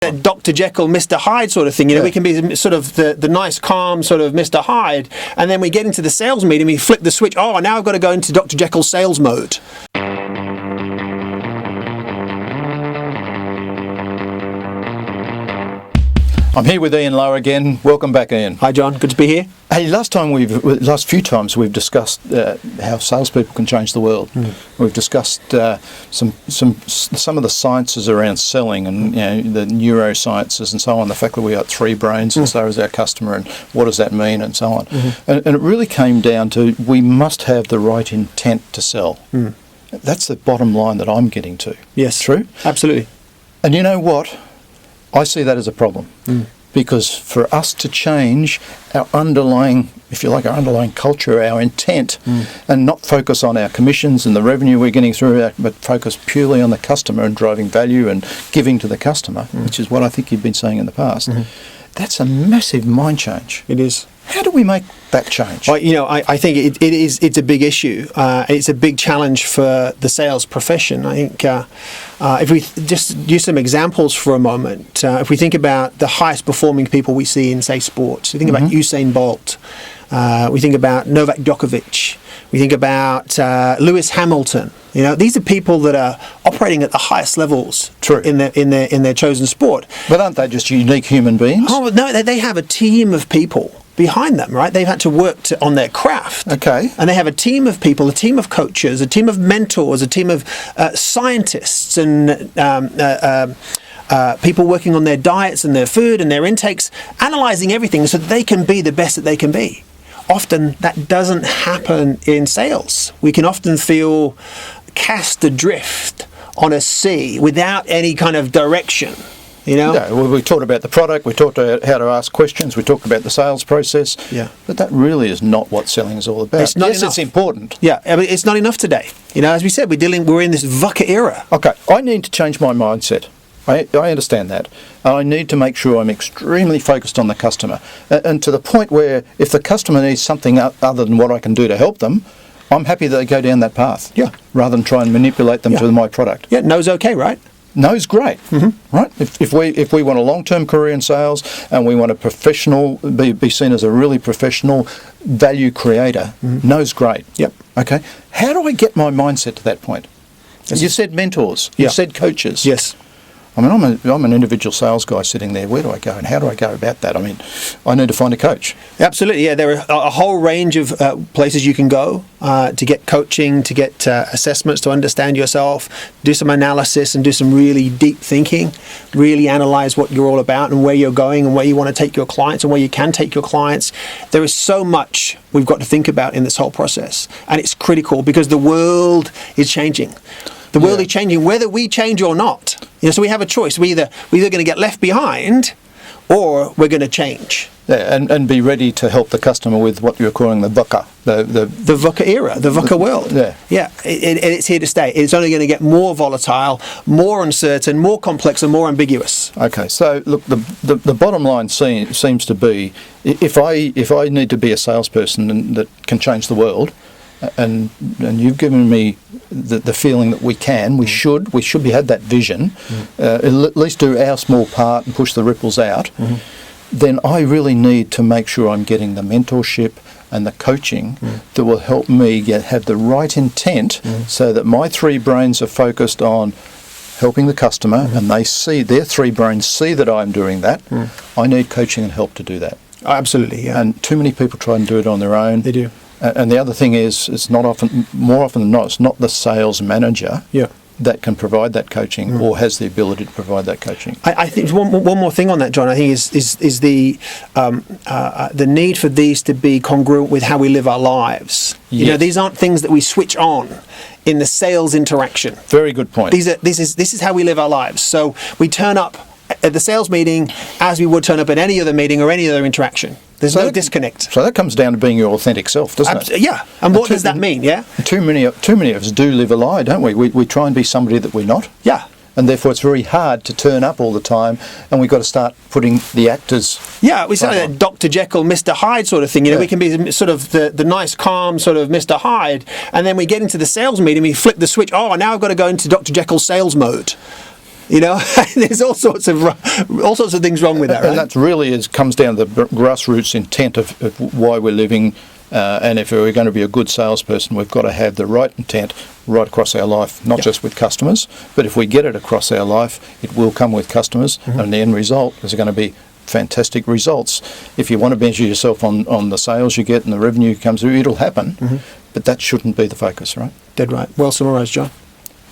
Dr. Jekyll, Mr. Hyde sort of thing. We can be sort of the nice, calm sort of Mr. Hyde, and then we get into the sales meeting, we flip the switch. Oh, now I've got to go into Dr. Jekyll sales mode. I'm here with Ian Lowe again. Welcome back, Ian. Hi, John. Good to be here. Hey, last few times we've discussed how salespeople can change the world. We've discussed some of the sciences around selling and the neurosciences and so on. The fact that we got three brains and so is our customer, and what does that mean, and so on. And it really came down to we must have the right intent to sell. That's the bottom line that I'm getting to. Yes, true. Absolutely. And you know what? I see that as a problem because for us to change our underlying, if you like, our underlying culture, our intent, and not focus on our commissions and the revenue we're getting through that, but focus purely on the customer and driving value and giving to the customer, which is what I think you've been saying in the past. That's a massive mind change. It is. How do we make that change? Well, I think it's a big issue. It's a big challenge for the sales profession. I think if we just use some examples for a moment, if we think about the highest performing people we see in, say, sports, we think about Usain Bolt, we think about Novak Djokovic, we think about Lewis Hamilton. These are people that are operating at the highest levels in their chosen sport. But aren't they just unique human beings? Oh no, they have a team of people behind them, right? They've had to work on their craft. Okay. And they have a team of people, a team of coaches, a team of mentors, a team of scientists and people working on their diets and their food and their intakes, analysing everything so that they can be the best that they can be. Often that doesn't happen in sales. We can often feel cast adrift on a sea without any kind of direction. Yeah, well, we talked about the product, we talked about how to ask questions, we talked about the sales process. Yeah. But that really is not what selling is all about. It's not enough. It's important. Yeah, I mean, it's not enough today. As we said, we're in this VUCA era. Okay, I need to change my mindset. I understand that. I need to make sure I'm extremely focused on the customer. And to the point where if the customer needs something other than what I can do to help them, I'm happy that they go down that path. Yeah. Rather than try and manipulate them to my product. Yeah, no's okay, right? No's great, right? If we want a long-term career in sales and we want a be seen as a really professional value creator, no's great. Yep. Okay. How do I get my mindset to that point? You said mentors. You said coaches. Yes. I mean, I'm an individual sales guy sitting there. Where do I go and how do I go about that? I mean, I need to find a coach. Absolutely, yeah. There are a whole range of places you can go to get coaching, to get assessments, to understand yourself, do some analysis and do some really deep thinking, really analyze what you're all about and where you're going and where you want to take your clients and where you can take your clients. There is so much we've got to think about in this whole process, and it's critical because the world is changing. The world is changing, whether we change or not. So we have a choice. We're either going to get left behind, or we're going to change. Yeah, and be ready to help the customer with what you're calling the VUCA, the VUCA era, the VUCA world. Yeah. It's here to stay. It's only going to get more volatile, more uncertain, more complex, and more ambiguous. Okay, so look, the bottom line seems to be if I need to be a salesperson that can change the world. And you've given me the feeling that we should had that vision, at least do our small part and push the ripples out, then I really need to make sure I'm getting the mentorship and the coaching that will help me have the right intent so that my three brains are focused on helping the customer and their three brains see that I'm doing that. I need coaching and help to do that. Oh, absolutely, yeah. And too many people try and do it on their own. They do. And the other thing is, more often than not, it's not the sales manager that can provide that coaching or has the ability to provide that coaching. I think one more thing on that, John. I think is the need for these to be congruent with how we live our lives. Yes. These aren't things that we switch on in the sales interaction. Very good point. This is how we live our lives. So we turn up at the sales meeting as we would turn up at any other meeting or any other interaction. There's no disconnect. So that comes down to being your authentic self, doesn't it? Yeah. And what does that mean? Yeah. Too many of us do live a lie, don't we? We try and be somebody that we're not. Yeah. And therefore it's very hard to turn up all the time, and we've got to start putting the actors. Yeah, we say that Dr. Jekyll, Mr. Hyde sort of thing. We can be sort of the nice, calm sort of Mr. Hyde, and then we get into the sales meeting, we flip the switch. Oh, now I've got to go into Dr. Jekyll sales mode. You know, there's all sorts of things wrong with that, right? And that really comes down to the grassroots intent of why we're living. And if we're going to be a good salesperson, we've got to have the right intent right across our life, not just with customers, but if we get it across our life, it will come with customers, and the end result is going to be fantastic results. If you want to measure yourself on the sales you get and the revenue comes through, it'll happen, but that shouldn't be the focus, right? Dead right. Well summarised, John.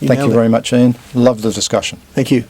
Thank you very much, Ian. Love the discussion. Thank you.